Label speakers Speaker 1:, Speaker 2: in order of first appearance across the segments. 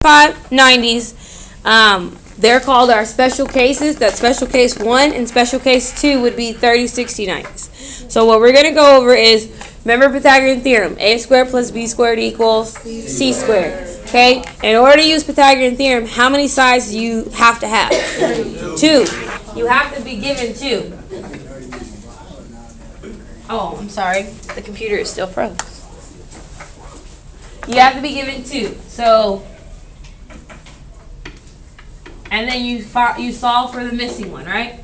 Speaker 1: 90s, they're called our special cases. That special case 1 and special case 2 would be 30, 60, 90s. So what we're going to go over is, remember Pythagorean Theorem, a squared plus b squared equals c squared. Okay? In order to use Pythagorean Theorem, how many sides do you have to have? 2. You have to be given 2. Oh, I'm sorry. The computer is still froze. You have to be given 2. So, and then you solve for the missing one, right?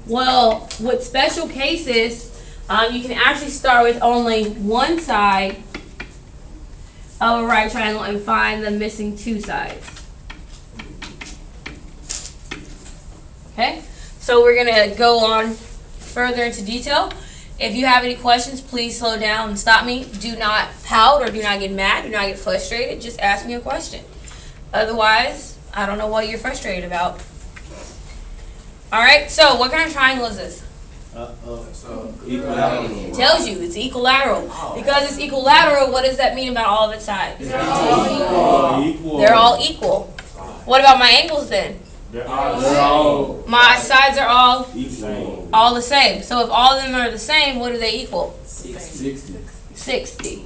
Speaker 1: Well, with special cases, you can actually start with only one side of a right triangle and find the missing 2 sides. Okay? So we're going to go on further into detail. If you have any questions, please slow down and stop me. Do not pout or do not get mad. Do not get frustrated. Just ask me a question. Otherwise, I don't know what you're frustrated about. Alright, so what kind of triangle is this?
Speaker 2: Equilateral.
Speaker 1: It tells you it's equilateral. Because it's equilateral, what does that mean about all of its sides?
Speaker 2: They're all equal.
Speaker 1: They're all equal. What about my angles then?
Speaker 2: They're all
Speaker 1: My sides are all
Speaker 2: equal.
Speaker 1: all the same. So if all of them are the same, what do they equal?
Speaker 2: 60.
Speaker 1: 60.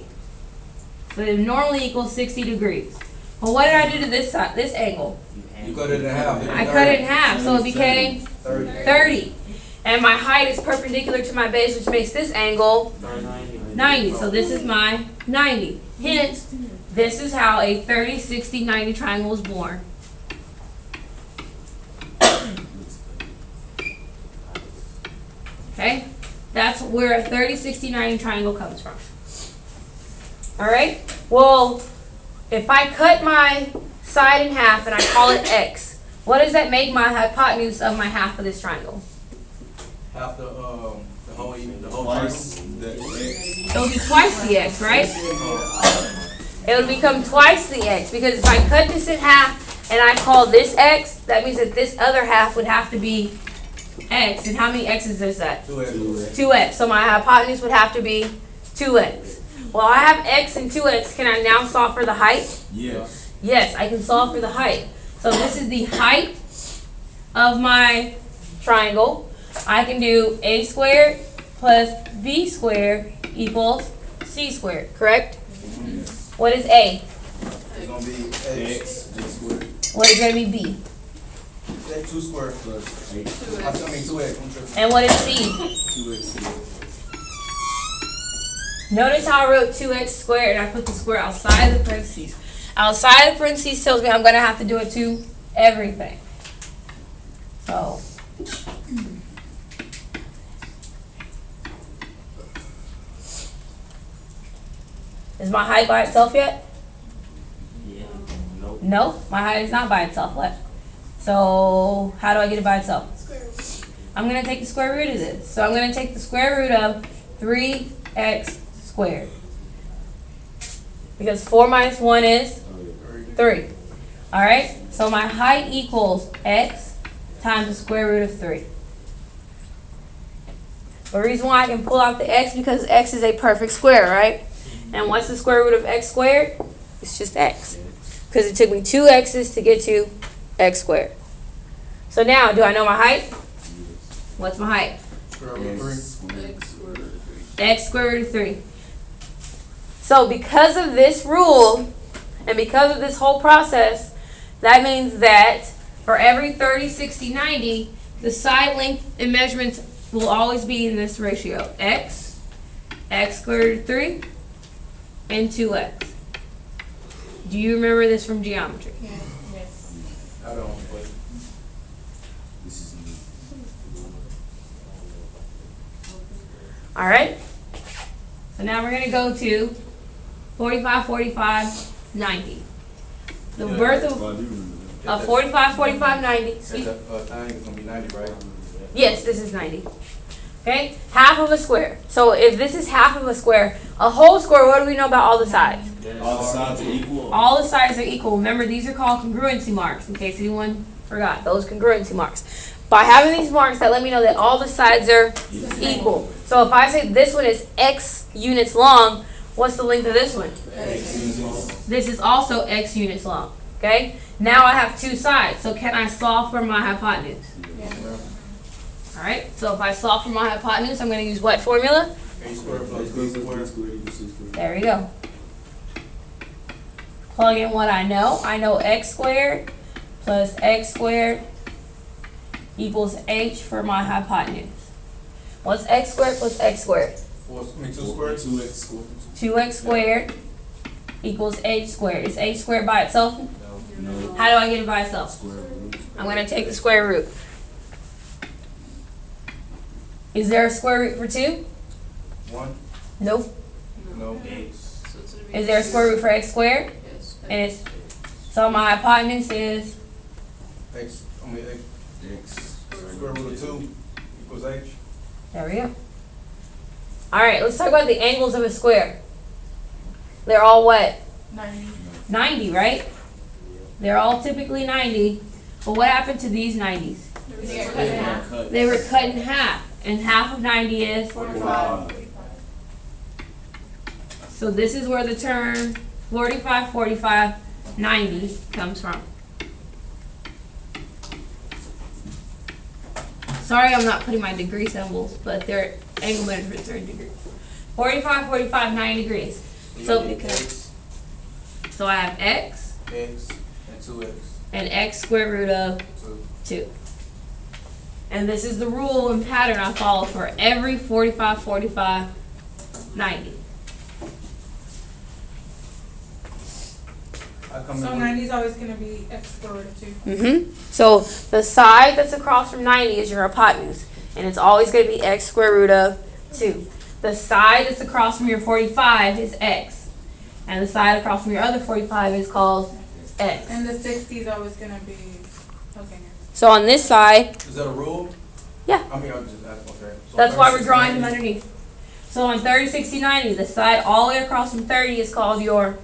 Speaker 1: So they normally equal 60 degrees. Well, what did I do to this side, this angle?
Speaker 3: You cut it in half.
Speaker 1: I cut it in half, so it became 30. And my height is perpendicular to my base, which makes this angle 90. So this is my 90. Hence, this is how a 30, 60, 90 triangle is born. Okay? That's where a 30, 60, 90 triangle comes from. Alright? Well, if I cut my side in half and I call it x, what does that make my hypotenuse of my half of this triangle?
Speaker 3: Half the whole
Speaker 2: Twice
Speaker 3: triangle.
Speaker 2: the x.
Speaker 1: It will be twice the x, right? It would become twice the x, because if I cut this in half and I call this x, that means that this other half would have to be x. And how many x's is that?
Speaker 3: 2x.
Speaker 1: 2x. So my hypotenuse would have to be 2x. Well, I have x and 2x. Can I now solve for the height?
Speaker 2: Yes.
Speaker 1: Yes, I can solve for the height. So this is the height of my triangle. I can do a squared plus b squared equals c squared, correct? What is a?
Speaker 3: It's going to be
Speaker 2: X squared
Speaker 1: What is going to be b?
Speaker 3: x 2 squared.
Speaker 2: plus 8.
Speaker 3: I mean 2x. I'm tripping.
Speaker 1: And what is c?
Speaker 2: 2x.
Speaker 1: Notice how I wrote 2x squared and I put the square outside of the parentheses. Outside of the parentheses tells me I'm going to have to do it to everything. So, is my height by itself yet?
Speaker 2: Yeah. Nope.
Speaker 1: No, my height is not by itself yet. So, how do I get it by itself? I'm going to take the square root of this. So, I'm going to take the square root of 3x squared. Because 4 minus 1 is 3. Alright? So, my height equals x times the square root of 3. The reason why I can pull out the x because x is a perfect square, right? And what's the square root of x squared? It's just x. Because it took me 2 x's to get to x squared. So now, do I know my height? What's my height?
Speaker 3: Square root of 3.
Speaker 1: X square root of 3. So because of this rule, and because of this whole process, that means that for every 30, 60, 90, the side length and measurements will always be in this ratio. X square root of 3, and 2x. Do you remember this from geometry?
Speaker 3: Yes. I don't. But
Speaker 2: This is
Speaker 1: Alright? So now we're going to go to 45, 45, 90. The birth of 45, 45, 90.
Speaker 3: that thing is going to be 90, right?
Speaker 1: Yes, this is 90. Okay? Half of a square. So if this is half of a square, a whole square, what do we know about all the sides?
Speaker 2: all the sides are equal.
Speaker 1: All the sides are equal. Remember, these are called congruency marks, in case anyone forgot. Those congruency marks. By having these marks, that let me know that all the sides are equal. So if I say this one is x units long, what's the length of this one?
Speaker 2: X units.
Speaker 1: This is also x units long. Okay? Now I have two sides. So can I solve for my hypotenuse? Alright, so if I solve for my hypotenuse, I'm going to use what formula?
Speaker 3: A squared plus B squared.
Speaker 1: There we go. Plug in what I know. I know x squared plus x squared equals h for my hypotenuse. What's x squared plus x squared?
Speaker 3: 2 squared.
Speaker 2: 2x squared.
Speaker 1: 2x squared equals h squared. Is h squared by itself?
Speaker 2: No.
Speaker 1: How do I get it by itself?
Speaker 2: Square root.
Speaker 1: I'm going to take the square root. Is there a square root for 2?
Speaker 3: 1.
Speaker 1: Nope.
Speaker 3: No.
Speaker 2: X.
Speaker 1: Is there a square root for x squared? And it's, so my hypotenuse is,
Speaker 3: X.
Speaker 2: X.
Speaker 3: Square root of 2 equals H.
Speaker 1: there we go. Alright, let's talk about the angles of a square. They're all what? 90, right? They're all typically 90. But what happened to these 90s? They were cut in half. And half of 90 is?
Speaker 2: 45.
Speaker 1: So this is where the term 45, 45, 90 comes from. Sorry I'm not putting my degree symbols, but they're angle measurements are in degrees. 45, 45, 90 degrees. So I have x
Speaker 3: and 2x.
Speaker 1: and x square root of 2. And this is the rule and pattern I follow for every 45, 45, 90.
Speaker 4: So 90 is always going to be x square root of 2.
Speaker 1: So the side that's across from 90 is your hypotenuse. And it's always going to be x square root of 2. The side that's across from your 45 is x. And the side across from your other 45 is called x.
Speaker 4: And the 60 is always going to be, okay.
Speaker 1: So on this side,
Speaker 3: Is that a rule?
Speaker 1: yeah,
Speaker 3: I mean, I'm just asking. Okay. So
Speaker 1: that's why we're
Speaker 3: 36,
Speaker 1: drawing them
Speaker 3: 90.
Speaker 1: underneath. So on 30, 60, 90, the side all the way across from 30 is called your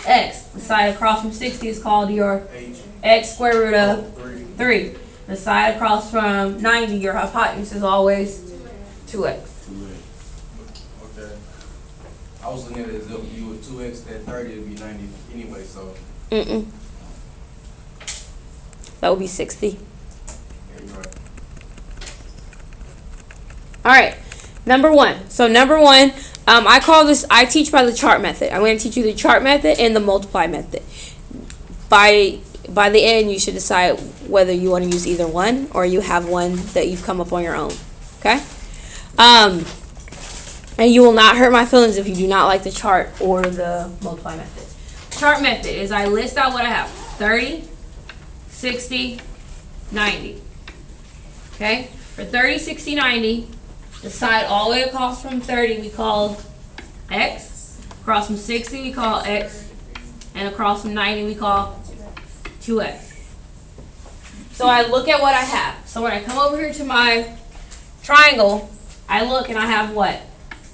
Speaker 1: x. The side across from 60 is called your
Speaker 3: H.
Speaker 1: x square root of
Speaker 3: 3.
Speaker 1: 3. The side across from 90, your hypotenuse is always 2x.
Speaker 2: 2x.
Speaker 3: Okay. I was looking at it as if you were 2x at 30, it'd be 90 anyway, so.
Speaker 1: That would be 60.
Speaker 3: Yeah, you're right.
Speaker 1: All right, number 1. So number 1, I teach by the chart method. I'm going to teach you the chart method and the multiply method. By the end, you should decide whether you want to use either one or you have one that you've come up on your own. Okay? And you will not hurt my feelings if you do not like the chart or the multiply method. Chart method is I list out what I have. 30, 60, 90. Okay? For 30, 60, 90, the side all the way across from 30 we call x. Across from 60 we call x. And across from 90 we call 2x. So I look at what I have. So when I come over here to my triangle, I look and I have what?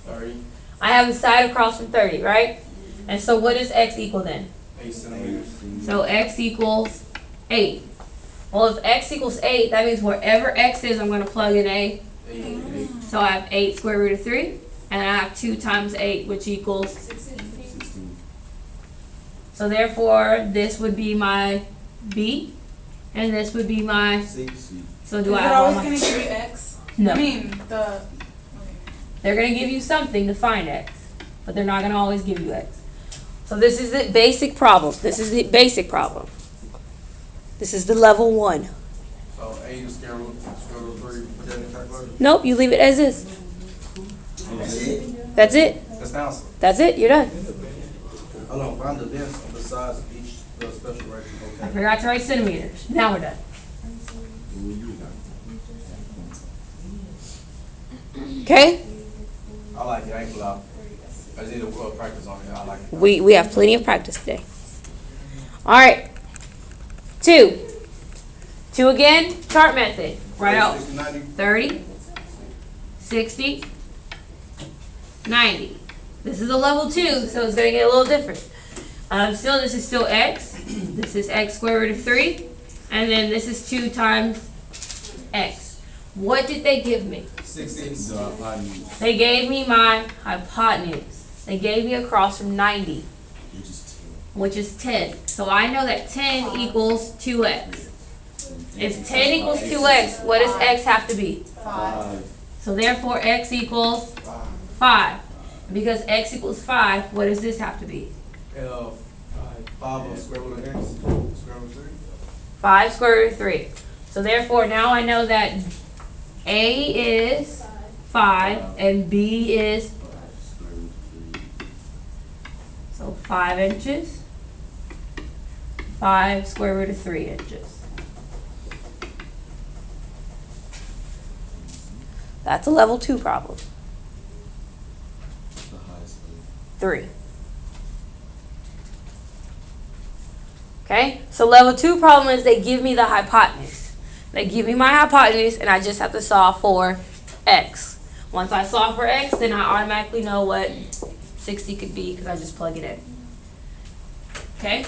Speaker 3: 30.
Speaker 1: I have the side across from 30, right? And so what does x equal then?
Speaker 3: 8 centimeters.
Speaker 1: So x equals 8. Well, if x equals 8, that means wherever x is, I'm going to plug in a.
Speaker 3: 8.
Speaker 1: So I have 8 square root of 3, and I have 2 times 8, which equals.
Speaker 2: 16.
Speaker 1: So therefore, this would be my b, and this would be my.
Speaker 3: 6.
Speaker 1: So do
Speaker 4: Is
Speaker 1: I
Speaker 4: it
Speaker 1: have all
Speaker 4: always
Speaker 1: my?
Speaker 4: going to give you x?
Speaker 1: No.
Speaker 4: I mean, the,
Speaker 1: They're going to give you something to find x, but they're not going to always give you x. So this is the basic problem. This is the basic problem. This is the level 1.
Speaker 3: So 8 is square root of 3. Put that in the calculator.
Speaker 1: Nope, you leave it as is.
Speaker 3: That's it.
Speaker 1: That's it.
Speaker 3: That's the answer.
Speaker 1: That's it. You're done.
Speaker 3: Hold on. Find the length of the size of each special ratio.
Speaker 1: I
Speaker 3: Okay.
Speaker 1: forgot to write centimeters. Now we're done. Okay?
Speaker 3: I like it. I ain't gonna lie. I just need to practice on it. I like it.
Speaker 1: We have plenty of practice today. All right. 2. 2 again. Chart method. Write out
Speaker 3: 60, 90.
Speaker 1: 30, 60, 90. This is a level 2, so it's going to get a little different. Still, this is still x. This is x square root of 3. And then this is 2 times x. What did they give me?
Speaker 3: 60.
Speaker 1: They gave me my hypotenuse. They gave me across from 90.
Speaker 2: Which is
Speaker 1: which is 10. So I know that 10 equals 2x. If 10 equals 2x, what does x have to be?
Speaker 2: 5.
Speaker 1: So therefore x equals 5. Because x equals 5, what does this have to be?
Speaker 3: 5 of square root of x, square root of 3.
Speaker 1: 5 square root of 3. So therefore now I know that a is 5 and b is, so 5 inches, 5 square root of 3 inches. That's a level 2 problem.
Speaker 2: The highest level.
Speaker 1: 3. Okay, so level 2 problem is they give me the hypotenuse. They give me my hypotenuse and I just have to solve for x. Once I solve for x, then I automatically know what 60 could be because I just plug it in. Okay?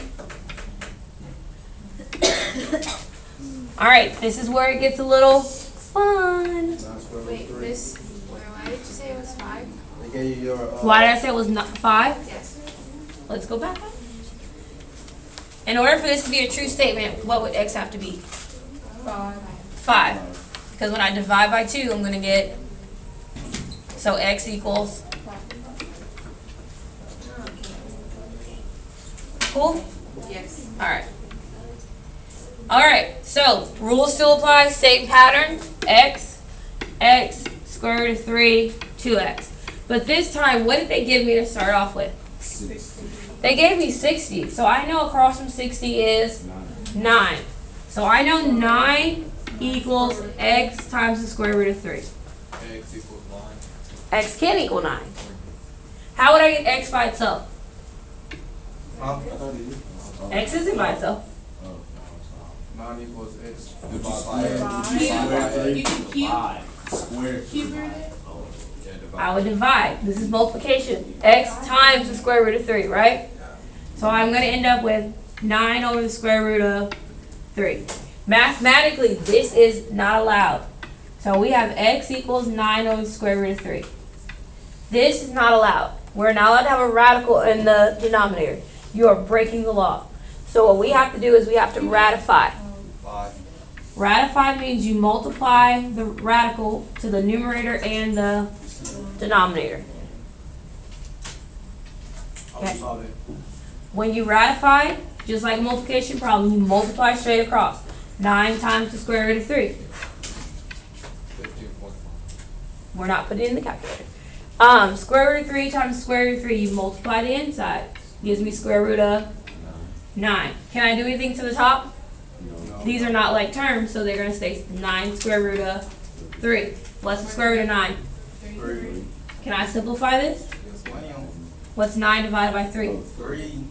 Speaker 1: Alright, this is where it gets a little fun.
Speaker 3: 9 square root of
Speaker 5: Wait,
Speaker 3: 3.
Speaker 5: Miss, why did you say it was 5?
Speaker 3: They gave you your.
Speaker 1: Why did I say it was not 5?
Speaker 5: Yes.
Speaker 1: Let's go back up. In order for this to be a true statement, what would x have to be? 5. Because when I divide by 2, I'm going to get, so x equals, cool?
Speaker 5: Yes.
Speaker 1: Alright. Alright, so rules still apply, same pattern, x square root of 3, 2x. But this time, what did they give me to start off with?
Speaker 2: 60.
Speaker 1: They gave me 60, so I know across from 60 is 9. So I know 9 equals x times the square root of 3.
Speaker 3: X equals 9.
Speaker 1: X can equal 9. How would I get x by itself?
Speaker 3: Huh?
Speaker 1: X isn't by itself.
Speaker 3: 9 equals x
Speaker 2: Would you
Speaker 3: divided by
Speaker 2: square
Speaker 5: You can cube.
Speaker 2: Square.
Speaker 5: Cube root it?
Speaker 1: I would divide. This is multiplication. X times the square root of 3, right? So I'm going to end up with 9 over the square root of 3. Mathematically, this is not allowed. So we have x equals 9 over the square root of 3. This is not allowed. We're not allowed to have a radical in the denominator. You are breaking the law. So what we have to do is we have to ratify.
Speaker 3: 5.
Speaker 1: Ratify means you multiply the radical to the numerator and the denominator.
Speaker 3: How would you solve it?
Speaker 1: When you ratify, just like a multiplication problem, you multiply straight across. 9 times the square root of 3.
Speaker 3: 15.5.
Speaker 1: We're not putting it in the calculator. Square root of 3 times square root of 3, you multiply the inside. Gives me square root of 9. Can I do anything to the top?
Speaker 3: No.
Speaker 1: These are not like terms, so they're going to stay 9 square root of 3. What's the square root of 9?
Speaker 3: 3.
Speaker 1: Can I simplify this?
Speaker 3: Yes, ma'am.
Speaker 1: What's 9 divided by 3?
Speaker 3: 3.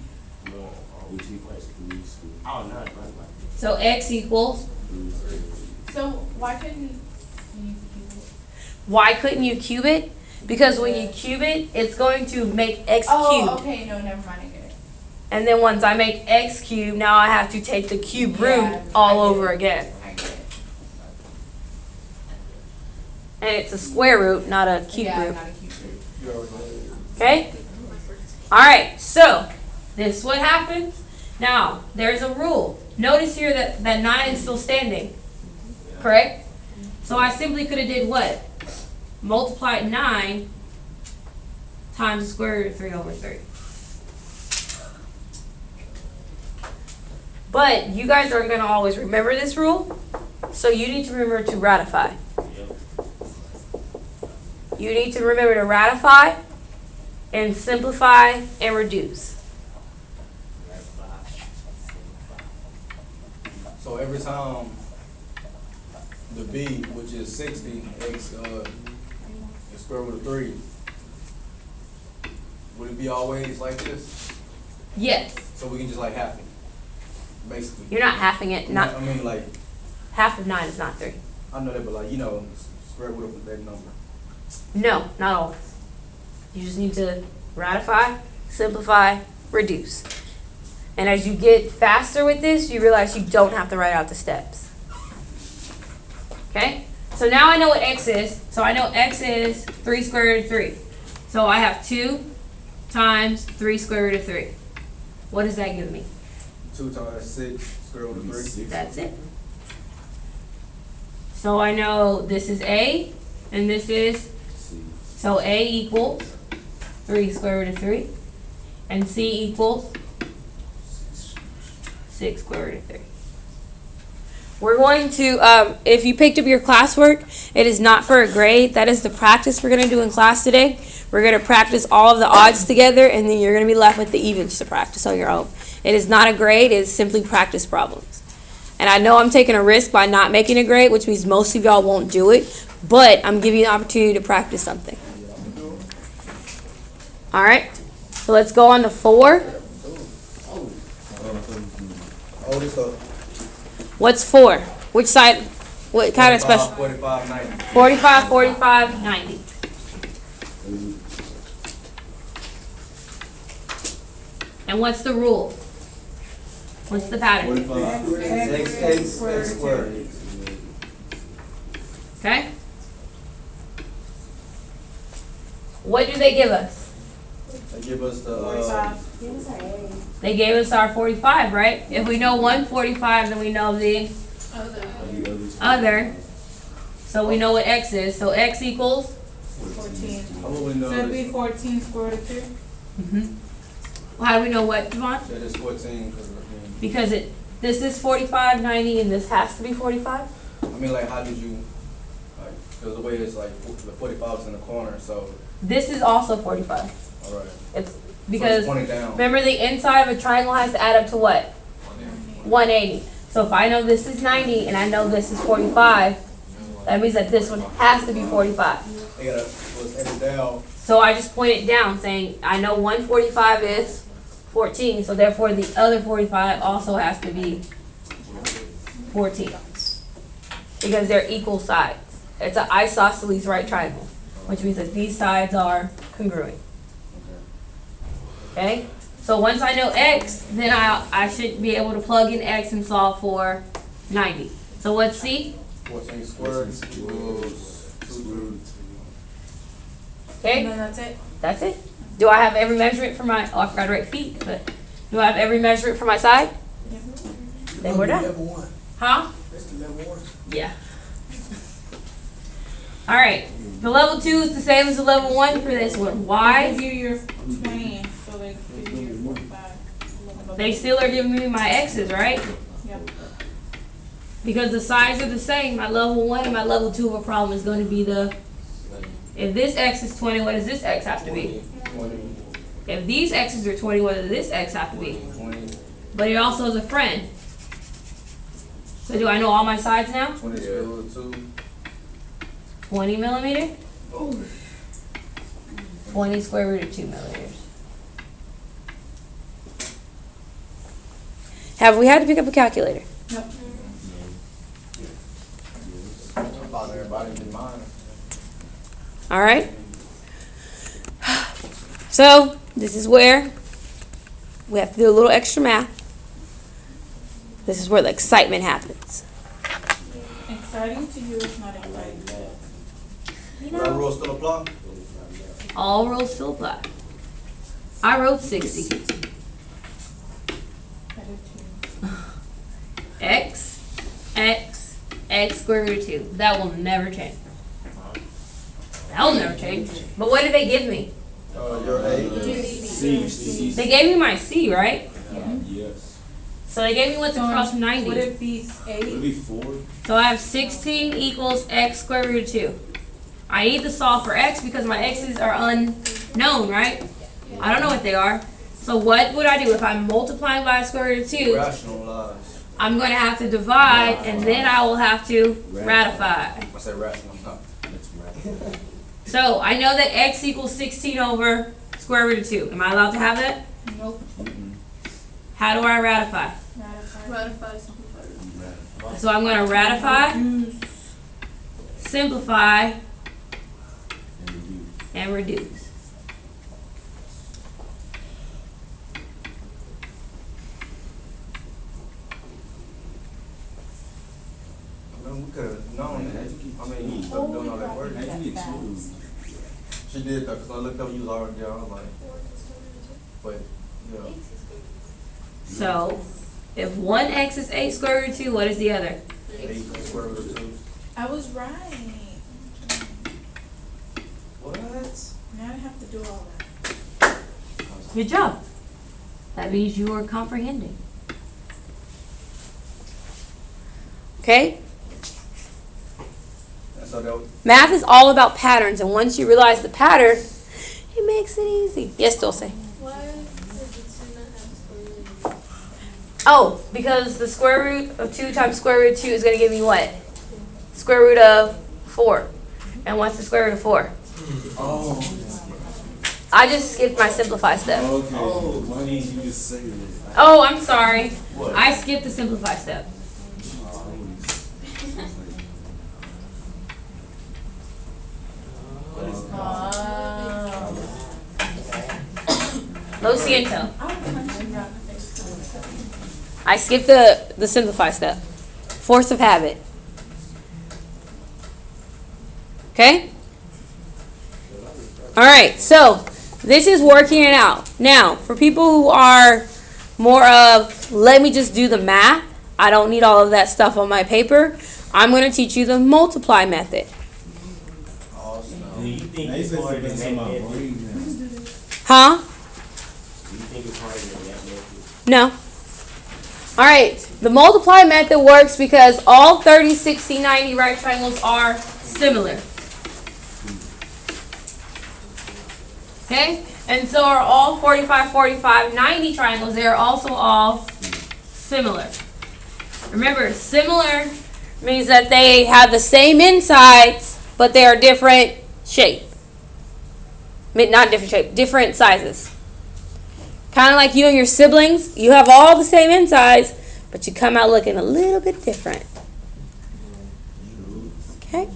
Speaker 1: So x equals,
Speaker 5: So why couldn't you cube it?
Speaker 1: why couldn't you cube it? Because when you cube it, it's going to make x
Speaker 5: Oh,
Speaker 1: cubed.
Speaker 5: okay, no, never mind, I get it.
Speaker 1: And then once I make x cubed, now I have to take the cube root
Speaker 5: Yeah,
Speaker 1: all
Speaker 5: I get
Speaker 1: over
Speaker 5: it.
Speaker 1: again.
Speaker 5: I get it.
Speaker 1: And it's a square root, not a cube
Speaker 5: Yeah,
Speaker 1: root.
Speaker 5: not a cube root.
Speaker 3: You already know.
Speaker 1: Okay? Alright, so this is what happens. Now, there's a rule. Notice here that 9 is still standing. Correct? So I simply could have did what? Multiplied 9 times the square root of 3 over 3. But you guys aren't going to always remember this rule. So you need to remember to ratify. You need to remember to ratify and simplify and reduce.
Speaker 3: So every time the b, which is 60, x the square root of 3, would it be always like this?
Speaker 1: Yes.
Speaker 3: So we can just like half it, basically.
Speaker 1: You're not halving it. Not
Speaker 3: I mean, like,
Speaker 1: half of 9 is not 3.
Speaker 3: I know that, but like, you know, square root of that number.
Speaker 1: No, not always. You just need to ratify, simplify, reduce. And as you get faster with this, you realize you don't have to write out the steps. Okay? So now I know what x is. So I know x is 3 square root of 3. So I have 2 times 3 square root of 3. What does that give me?
Speaker 3: 2 times 6 square root of 3.
Speaker 1: That's it. So I know this is A, and this is, so A equals 3 square root of 3, and C equals 6 square root of 3. We're going to, if you picked up your classwork, it is not for a grade. That is the practice we're going to do in class today. We're going to practice all of the odds together, and then you're going to be left with the evens to practice on your own. It is not a grade. It is simply practice problems. And I know I'm taking a risk by not making a grade, which means most of y'all won't do it, but I'm giving you an opportunity to practice something. All right, so let's go on to 4.
Speaker 3: Oh, this up.
Speaker 1: What's 4? Which side? What kind of special?
Speaker 3: 45, 90.
Speaker 1: 45, 45, 90. And what's the rule? What's the pattern?
Speaker 2: 45.
Speaker 3: X squared.
Speaker 1: Okay? What do they give us?
Speaker 3: They give us the
Speaker 4: 45.
Speaker 1: They gave us our 45, right? If we know 145, then we know the other. So we know what x is. So x equals?
Speaker 4: 14.
Speaker 3: How would we know
Speaker 4: So it'd
Speaker 3: this?
Speaker 4: be 14 square root of 2.
Speaker 1: Well, how do we know what, Devon?
Speaker 3: That is 14
Speaker 1: Because this is 45, 90, and this has to be 45?
Speaker 3: I mean, like, how did you, like, because the way it's like, the 45 is in the corner, so,
Speaker 1: This is also 45.
Speaker 3: all right.
Speaker 1: It's
Speaker 3: So
Speaker 1: because,
Speaker 3: it's pointing down.
Speaker 1: remember, the inside of a triangle has to add up to what? 180. So if I know this is 90 and I know this is 45, that means that this one has to be 45.
Speaker 3: They gotta, let's edit down.
Speaker 1: So I just point it down saying, I know 145 is 14, so therefore the other 45 also has to be 14. Because they're equal sides. It's an isosceles right triangle, which means that these sides are congruent. Okay? So once I know x, then I should be able to plug in x and solve for 90. So what's C?
Speaker 3: 14 squared equals 2
Speaker 1: Okay?
Speaker 4: And then that's it.
Speaker 1: That's it. Do I have every measurement for my, I forgot to write feet, but do I have every measurement for my side? Then we're done.
Speaker 2: Level 1.
Speaker 1: Huh?
Speaker 2: That's the level 1.
Speaker 1: Yeah. All right. The level 2 is the same as the level 1 for this one.
Speaker 4: They
Speaker 1: Why?
Speaker 4: give you your 20, so they give you your 45.
Speaker 1: They still are giving me my x's, right?
Speaker 4: Yep.
Speaker 1: Because the sides are the same. My level 1 and my level 2 of a problem is going to be the, if this x is 20, what does this x have to be?
Speaker 3: 20,
Speaker 1: If these x's are 20, what does this x have to be?
Speaker 3: 20,
Speaker 1: But it also is a friend. So do I know all my sides now?
Speaker 3: 20 square root of 2.
Speaker 1: 20 millimeter? 20 square root of 2 millimeters. Have we had to pick up a calculator?
Speaker 4: Nope.
Speaker 3: About everybody in mine.
Speaker 1: All right. So this is where we have to do a little extra math. This is where the excitement happens.
Speaker 4: Exciting to you is not exciting.
Speaker 3: That rule still apply?
Speaker 1: All rules still apply. I wrote 60.
Speaker 4: I did too.
Speaker 1: X square root of 2. That will never change. That will never change. But what did they give me?
Speaker 3: Your A.
Speaker 2: C.
Speaker 1: They gave me my C, right?
Speaker 2: Yes.
Speaker 1: So they gave me what's across from 90.
Speaker 4: Would it be
Speaker 2: Would
Speaker 4: 8?
Speaker 2: it be 4?
Speaker 1: So I have 16 equals x square root of 2. I need to solve for x because my x's are unknown, right? I don't know what they are. So what would I do if I'm multiplying by square root of 2?
Speaker 3: Rationalize.
Speaker 1: I'm going to have to divide, and then I will have to ratify.
Speaker 3: I say rational. No.
Speaker 2: That's right.
Speaker 1: So I know that x equals 16 over square root of 2. Am I allowed to have that?
Speaker 4: Nope.
Speaker 1: How do I ratify?
Speaker 5: Ratify, simplify.
Speaker 1: So I'm going to ratify, simplify, and reduce.
Speaker 3: We could have known that. I mean, you stuff doing all that work. She did that because I looked up, you was already there. I was like, but, yeah.
Speaker 1: So, if one x is 8 square root of 2, what is the other?
Speaker 3: 8 square root of 2.
Speaker 5: I was right.
Speaker 3: What?
Speaker 5: Now I have to do all that.
Speaker 1: Good job. That means you are comprehending. Okay?
Speaker 3: So that was,
Speaker 1: Math is all about patterns, and once you realize the pattern, it makes it easy. Yes, Dulce?
Speaker 6: Why does the 2 not have square root?
Speaker 1: Oh, because the square root of 2 times square root of 2 is going to give me what? Square root of 4. And what's the square root of 4?
Speaker 2: Oh.
Speaker 1: I just skipped my simplify step.
Speaker 2: Okay. Why didn't you just say that?
Speaker 1: Oh, I'm sorry. I skipped the simplify step. Lo siento. I skipped the simplify step. Force of habit. Okay? All right, so this is working it out. Now, for people who are more of, let me just do the math, I don't need all of that stuff on my paper, I'm going to teach you the multiply method.
Speaker 2: Do you think it's harder than that method?
Speaker 1: Huh?
Speaker 2: Do you think it's harder than that method?
Speaker 1: No. All right, the multiply method works because all 30, 60, 90 right triangles are similar. Okay? And so are all 45, 45, 90 triangles. They are also all similar. Remember, similar means that they have the same insides, but they are different shape. Not different shape, different sizes. Kind of like you and your siblings. You have all the same insides, but you come out looking a little bit different. Okay?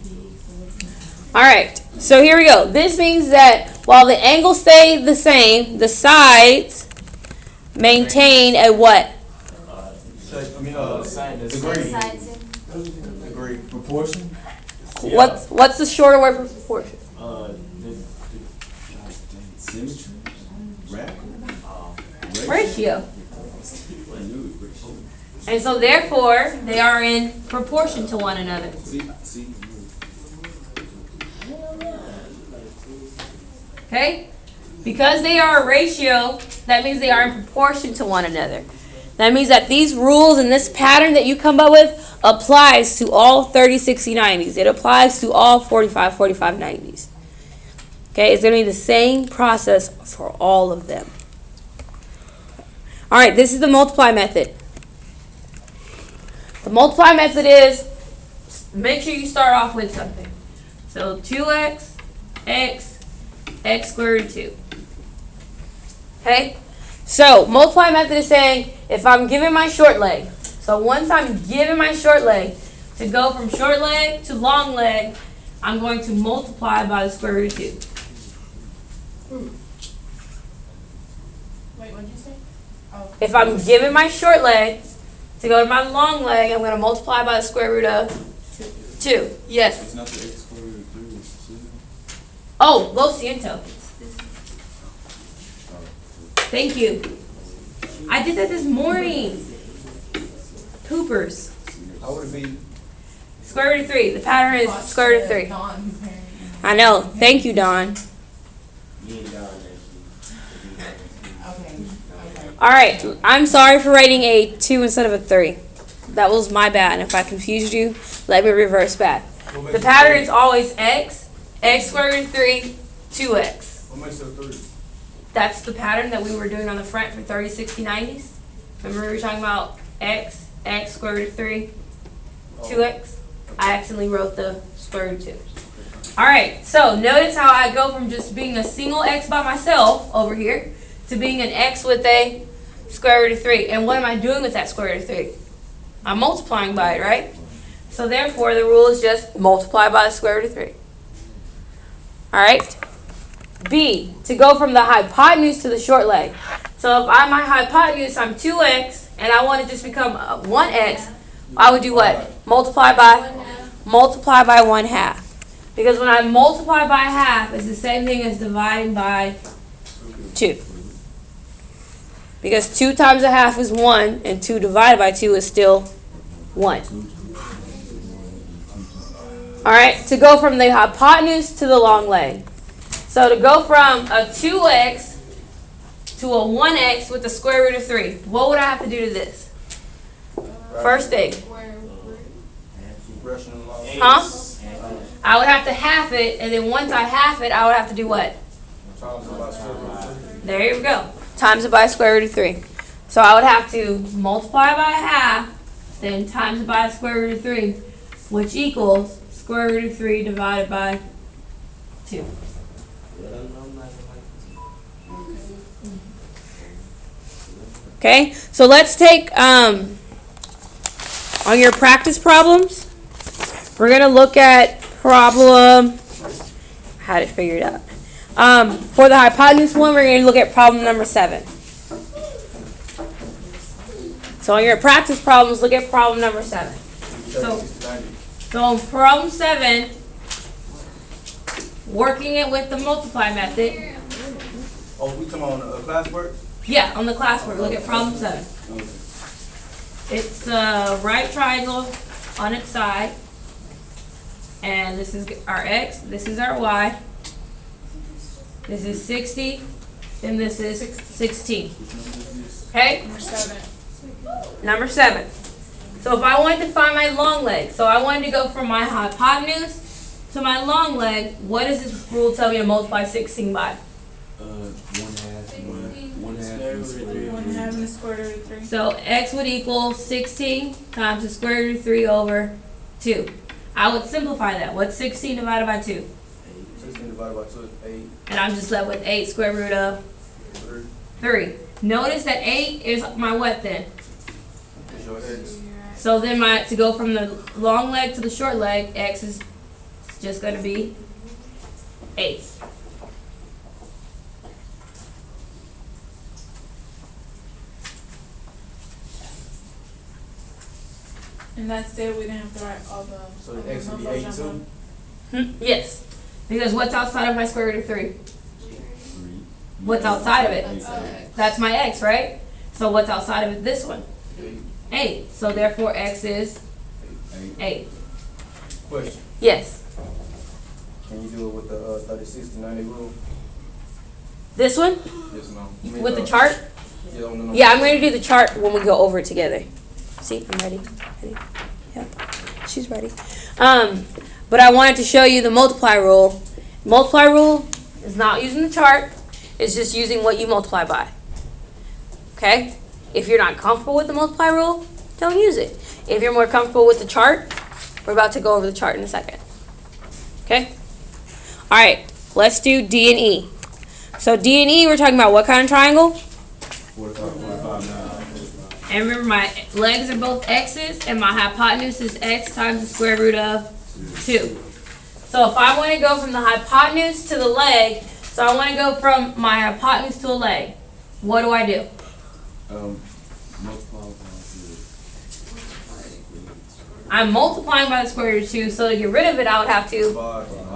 Speaker 1: All right. So here we go. This means that while the angles stay the same, the sides maintain a what?
Speaker 3: degree.
Speaker 2: Proportion?
Speaker 1: What's the shorter word for proportion?
Speaker 2: Symmetry? Radical?
Speaker 1: Ratio. And so therefore, they are in proportion to one another.
Speaker 2: See?
Speaker 1: Okay? Because they are a ratio, that means they are in proportion to one another. That means that these rules and this pattern that you come up with applies to all 30, 60, 90s. It applies to all 45, 45, 90s. Okay? It's going to be the same process for all of them. All right, this is the multiply method. The multiply method is, make sure you start off with something. So 2x, x squared root of 2. Okay? So, multiply method is saying, if I'm given my short leg, so once I'm given my short leg, to go from short leg to long leg, I'm going to multiply by the square root of 2.
Speaker 5: Wait, what'd you say? Oh.
Speaker 1: If I'm given my short leg, to go to my long leg, I'm going to multiply by the square root of 2. Yes.
Speaker 2: It's not the x squared root of 3, it's the 2.
Speaker 1: Oh, lo siento. Thank you. I did that this morning. Poopers.
Speaker 3: How would it be?
Speaker 1: Square root of 3. The pattern is square root of 3.
Speaker 5: Dawn.
Speaker 1: I know. Thank you, Dawn.
Speaker 2: Me and Don
Speaker 5: Okay.
Speaker 1: All right. I'm sorry for writing a 2 instead of a 3. That was my bad. And if I confused you, let me reverse back. The pattern is always x square root of 3, 2x.
Speaker 3: What makes it 3?
Speaker 1: That's the pattern that we were doing on the front for 30, 60, 90s. Remember we were talking about x square root of 3, 2x? I accidentally wrote the square root of 2. All right, so notice how I go from just being a single x by myself over here to being an x with a square root of 3. And what am I doing with that square root of 3? I'm multiplying by it, right? So therefore, the rule is just multiply by the square root of 3. All right? B, to go from the hypotenuse to the short leg. So if my hypotenuse, I'm 2x, and I want to just become 1x, I would do what? Multiply by 1/2. Because when I multiply by half, it's the same thing as dividing by 2. Because 2 times a half is 1, and 2 divided by 2 is still 1. Alright, to go from the hypotenuse to the long leg. So to go from a 2x to a 1x with the square root of 3, what would I have to do to this? First thing. Huh? I would have to half it, and then once I half it, I would have to do what? There you go. Times it by square root of 3. So I would have to multiply by half, then times it by square root of 3, which equals square root of 3 divided by 2. Okay, so let's take, on your practice problems, we're going to look at problem, I had it figured out. For the hypotenuse one, we're going to look at problem number 7. So on your practice problems, look at problem number 7. So on problem 7, working it with the multiply method.
Speaker 3: Oh, we talking on classwork?
Speaker 1: Yeah, on the classwork, look at problem 7. It's a right triangle on its side. And this is our x, this is our y. This is 60, and this is 16. Okay?
Speaker 4: Number 7.
Speaker 1: Number 7. So if I wanted to find my long leg, so I wanted to go from my hypotenuse to my long leg, what does this rule tell me to multiply 16 by?
Speaker 4: 1/2 and the square root of 3.
Speaker 1: So x would equal 16 times the square root of 3 over 2. I would simplify that. What's 16 divided by 2?
Speaker 3: 16 divided by 2 is 8.
Speaker 1: And I'm just left with 8 square root of 3. Notice that 8 is my what then?
Speaker 3: It's your x.
Speaker 1: So then to go from the long leg to the short leg, x is just going to be 8.
Speaker 4: And that's it. We didn't have to write all the.
Speaker 3: So the x would be 8 too?
Speaker 1: Yes. Because what's outside of my square root of 3? What's outside of it? That's my x, right? So what's outside of it? This one? 8. So therefore x is 8.
Speaker 3: Question.
Speaker 1: Yes.
Speaker 3: Can you do it with the 30-60-90 rule?
Speaker 1: This one?
Speaker 3: Yes, no.
Speaker 1: With the chart?
Speaker 3: Yeah, no.
Speaker 1: Yeah, I'm going to do the chart when we go over it together. See, I'm ready. Ready? Yeah, she's ready. But I wanted to show you the multiply rule. Multiply rule is not using the chart. It's just using what you multiply by. Okay? If you're not comfortable with the multiply rule, don't use it. If you're more comfortable with the chart, we're about to go over the chart in a second. Okay? All right, let's do D and E. So D and E, we're talking about what kind of triangle?
Speaker 3: 45, 9.
Speaker 1: And remember, my legs are both x's, and my hypotenuse is x times the square root of 2. So if I want to go from the hypotenuse to the leg, so I want to go from my hypotenuse to a leg, what do I do? I'm multiplying by the square root of 2, so to get rid of it, I would have to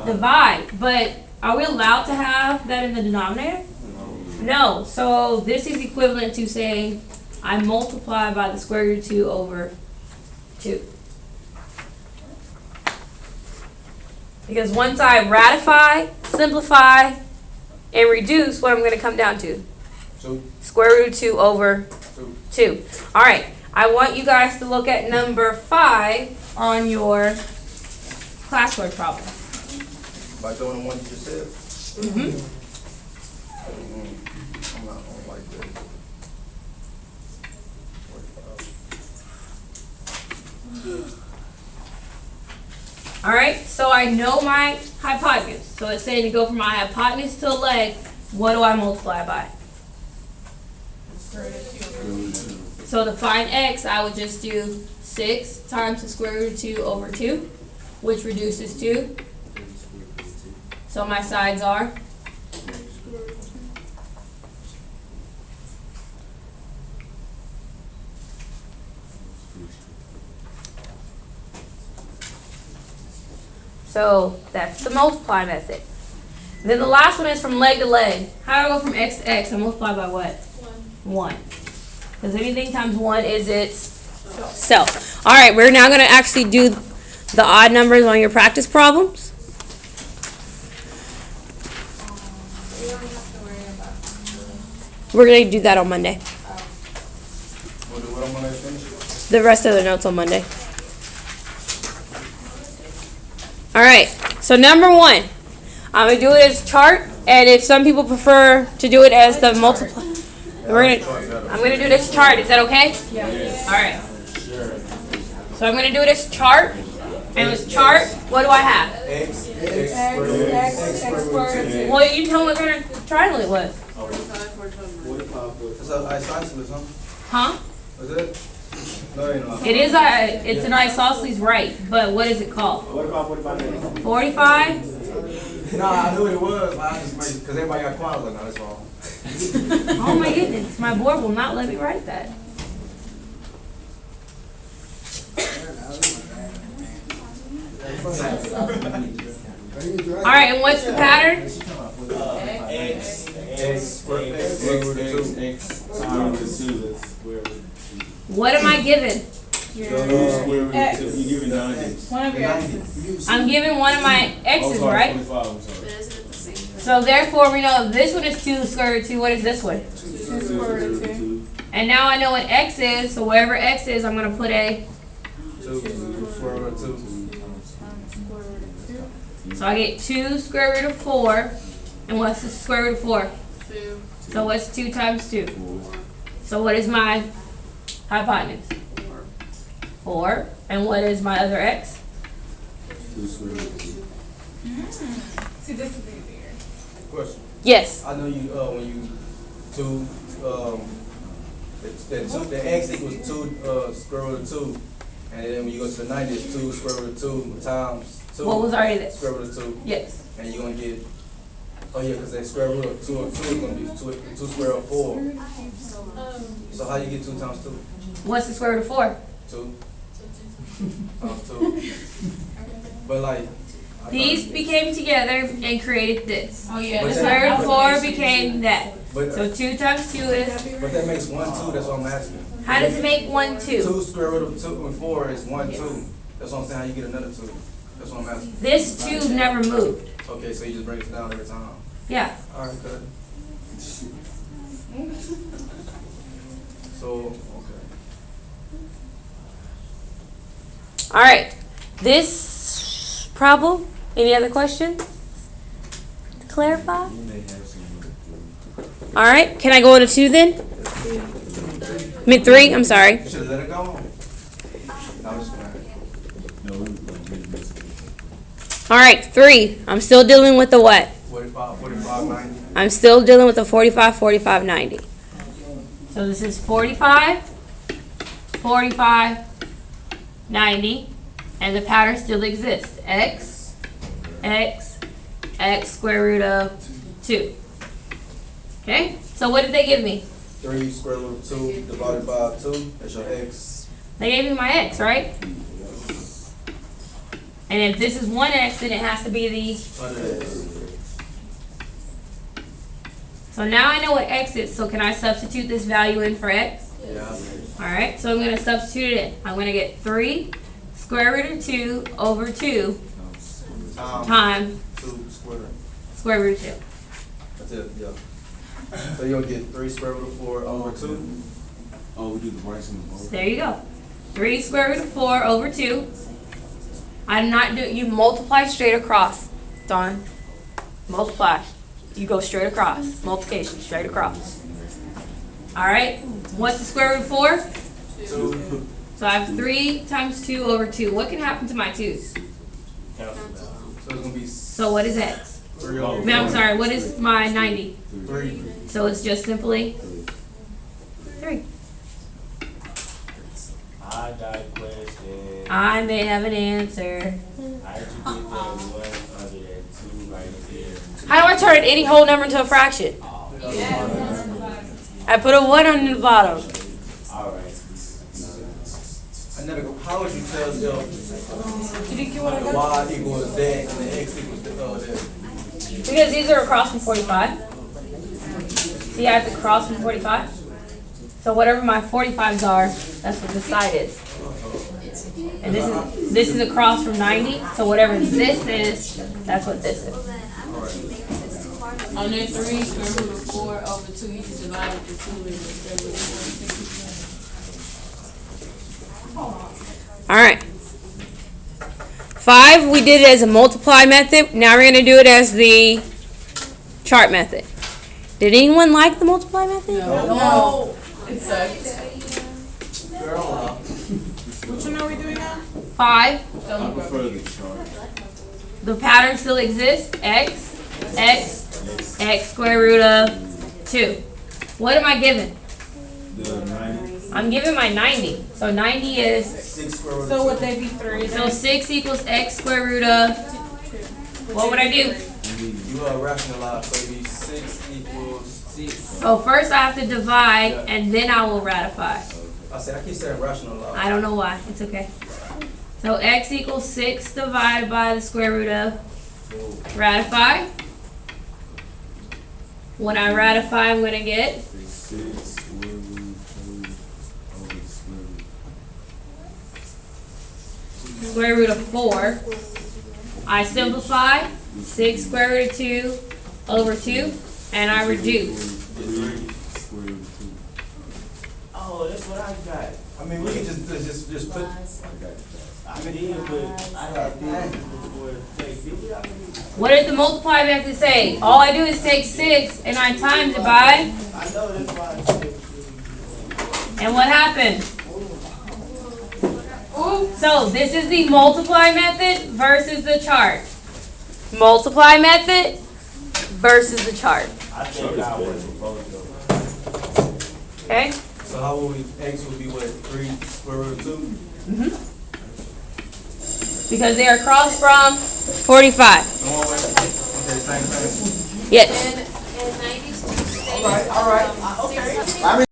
Speaker 1: divide. But are we allowed to have that in the denominator? No. So this is equivalent to saying I multiply by the square root of 2 over 2. Because once I ratify, simplify, and reduce, what I'm going to come down to? Square root of 2 over 2. All right. I want you guys to look at number 5 on your classwork problem.
Speaker 3: By doing the one you just said?
Speaker 1: Mm-hmm.
Speaker 3: I'm not going to like that.
Speaker 1: All right, so I know my hypotenuse. So it's saying to go from my hypotenuse to a leg, what do I multiply by? So to find x, I would just do 6 times the square root of 2 over 2, which reduces 2. So my sides are? So that's the multiply method. Then the last one is from leg to leg. How do I go from x to x and multiply by what? 1. Because anything times 1 is its self. All right, we're now going to actually do the odd numbers on your practice problems.
Speaker 5: We don't have to worry about.
Speaker 1: We're going to do that on Monday.
Speaker 3: We'll do what I'm gonna finish.
Speaker 1: The rest of the notes on Monday. All right, so number 1, I'm going to do it as chart, and if some people prefer to do it as the multiply, I'm going to do this chart. Is that okay?
Speaker 4: Yeah.
Speaker 1: All right. So I'm going to do it as chart, and with chart, what do I have?
Speaker 3: X
Speaker 4: squared root 2.
Speaker 1: Well, you tell me what kind of triangle it was.
Speaker 3: It's an isosceles, huh?
Speaker 1: Huh?
Speaker 3: Is it? No, it ain't not.
Speaker 1: It is it's an isosceles, right, but what is it called?
Speaker 2: What about that?
Speaker 1: 45?
Speaker 3: Nah, I knew it was, but I just made, because everybody got quiet like, nah, that's wrong.
Speaker 1: Oh my goodness, my board will not let me write that. All right, and what's the pattern? What am I given?
Speaker 4: One of your x's.
Speaker 1: I'm given one of my x's, right?
Speaker 6: But isn't it the same thing?
Speaker 1: So therefore, we know if this one is 2 square root 2, what is this one?
Speaker 4: 2 square root 2.
Speaker 1: And now I know what x is, so wherever x is, I'm going to put a,
Speaker 3: Square root of 2.
Speaker 4: Square root of 2.
Speaker 1: so I get 2 square root of 4, and what's the square root of 4?
Speaker 6: 2,
Speaker 1: So what's 2 times 2? So what is my hypotenuse? 4. And what is my other x?
Speaker 4: See, this is easier.
Speaker 3: Question.
Speaker 1: Yes.
Speaker 3: I know you, when you, the x equals 2, square root of 2. And then when you go to the 90, it's 2 square root of 2 times 2.
Speaker 1: What was already this?
Speaker 3: Square root of 2.
Speaker 1: Yes.
Speaker 3: And you're going to get, oh yeah, because that square root of 2 is going to be 2 square root of 4. So how you get 2 times 2?
Speaker 1: What's the square root of 4?
Speaker 3: 2 times 2. But like, I
Speaker 1: These
Speaker 3: thought-
Speaker 1: became together and created this.
Speaker 4: Oh, yeah.
Speaker 3: But
Speaker 1: The
Speaker 3: that-
Speaker 1: square root of 4 became that.
Speaker 3: But,
Speaker 1: So 2 times 2 is,
Speaker 3: but that makes 1, 2, that's what I'm asking.
Speaker 1: how does it make 1, 2?
Speaker 3: 2 square root of 2 and 4 is 1, 2. That's what I'm saying, how you get another 2. That's what I'm asking.
Speaker 1: This 2 never moved.
Speaker 3: Okay, so you just bring it down every time.
Speaker 1: Yeah.
Speaker 3: Alright, good. So, okay.
Speaker 1: All right. This problem, any other questions? To clarify? All right. Can I go into 2 then? I mean 3, I'm sorry.
Speaker 3: You should have let it go. I was playing.
Speaker 1: All right, 3. I'm still dealing with the what?
Speaker 3: 45, 90.
Speaker 1: I'm still dealing with the 45, 45, 90. So this is 45, 45, 90, and the pattern still exists. X, X, X square root of 2. Okay, so what did they give me?
Speaker 3: 3 square root of 2 divided by 2. That's your x.
Speaker 1: They gave me my X, right? And if this is 1X, then it has to be the,
Speaker 3: Under x.
Speaker 1: so now I know what X is, so can I substitute this value in for X?
Speaker 3: Yeah.
Speaker 1: Alright, so I'm going to substitute it in. I'm going to get 3 square root of 2 over 2 times
Speaker 3: 2 square.
Speaker 1: square root of 2.
Speaker 3: That's it, yeah. So you'll get 3 square root of 4 over 2.
Speaker 2: Oh, we do the rice and the bowl.
Speaker 1: There you go. 3 square root of 4 over 2. I'm not doing, you multiply straight across, Dawn. Multiply. You go straight across. Multiplication, straight across. Alright, what's the square root of 4?
Speaker 3: 2.
Speaker 1: So I have 3 times 2 over 2. What can happen to my 2's?
Speaker 3: So it's going to be
Speaker 1: So what is X?
Speaker 3: 3 over
Speaker 1: No, I'm sorry, what is my 90?
Speaker 3: 3.
Speaker 1: So it's just simply 3.
Speaker 2: I got a question.
Speaker 1: I may have an answer.
Speaker 2: How'd you get that 1 under that 2 right there?
Speaker 1: How do I turn any whole number into a fraction? I put a 1 on the bottom.
Speaker 2: Alright.
Speaker 3: I never go, how would you tell the y equals that and the x equals that?
Speaker 1: Because these are across from 45. See, I have to cross from 45. So whatever my 45s are, that's what this side is. And this is across from 90. So whatever this is, that's what this is.
Speaker 5: On that 3, square root of 4 over 2, you can divide it to 2 and the square root of 4.
Speaker 1: All right. 5, we did it as a multiply method. Now we're going to do it as the chart method. Did anyone like the multiply method?
Speaker 5: No. It sucks.
Speaker 4: Which one are we doing now?
Speaker 1: 5.
Speaker 2: I prefer the chart.
Speaker 1: The pattern still exists. X square root of 2. What am I given?
Speaker 2: The 90.
Speaker 1: I'm given my 90. So 90 is,
Speaker 3: 6 square root of
Speaker 4: So would
Speaker 3: 2.
Speaker 4: they be 3?
Speaker 1: so 6 equals x square root of, what would I do?
Speaker 3: You rationalize, so it'd be 6 equals 6.
Speaker 1: So first I have to divide and then I will ratify.
Speaker 3: I keep saying rationalize.
Speaker 1: I don't know why. It's okay. So x equals 6 divided by the square root of, ratify. When I ratify, I'm going to get
Speaker 2: 6 square root 2 over the
Speaker 1: square root of 4. I simplify 6 square root of 2 over 2, and I reduce.
Speaker 2: 3 square root of 2.
Speaker 7: Oh, that's what I got.
Speaker 3: I mean, we can just put.
Speaker 2: I got that.
Speaker 7: I did, but I had this before take it.
Speaker 1: What did the multiply method say? All I do is take 6 and I times it by,
Speaker 7: I know that's why I said.
Speaker 1: and what happened? So this is the multiply method versus the chart. Multiply method versus the chart.
Speaker 7: I think I was supposed to.
Speaker 1: Okay?
Speaker 3: So how would we, x would be what, 3 square root of 2?
Speaker 1: Because they are across from 45.
Speaker 3: No one way? Okay, same thing.
Speaker 1: Yes.
Speaker 6: And 90's 2 states.
Speaker 3: All right,
Speaker 6: Okay.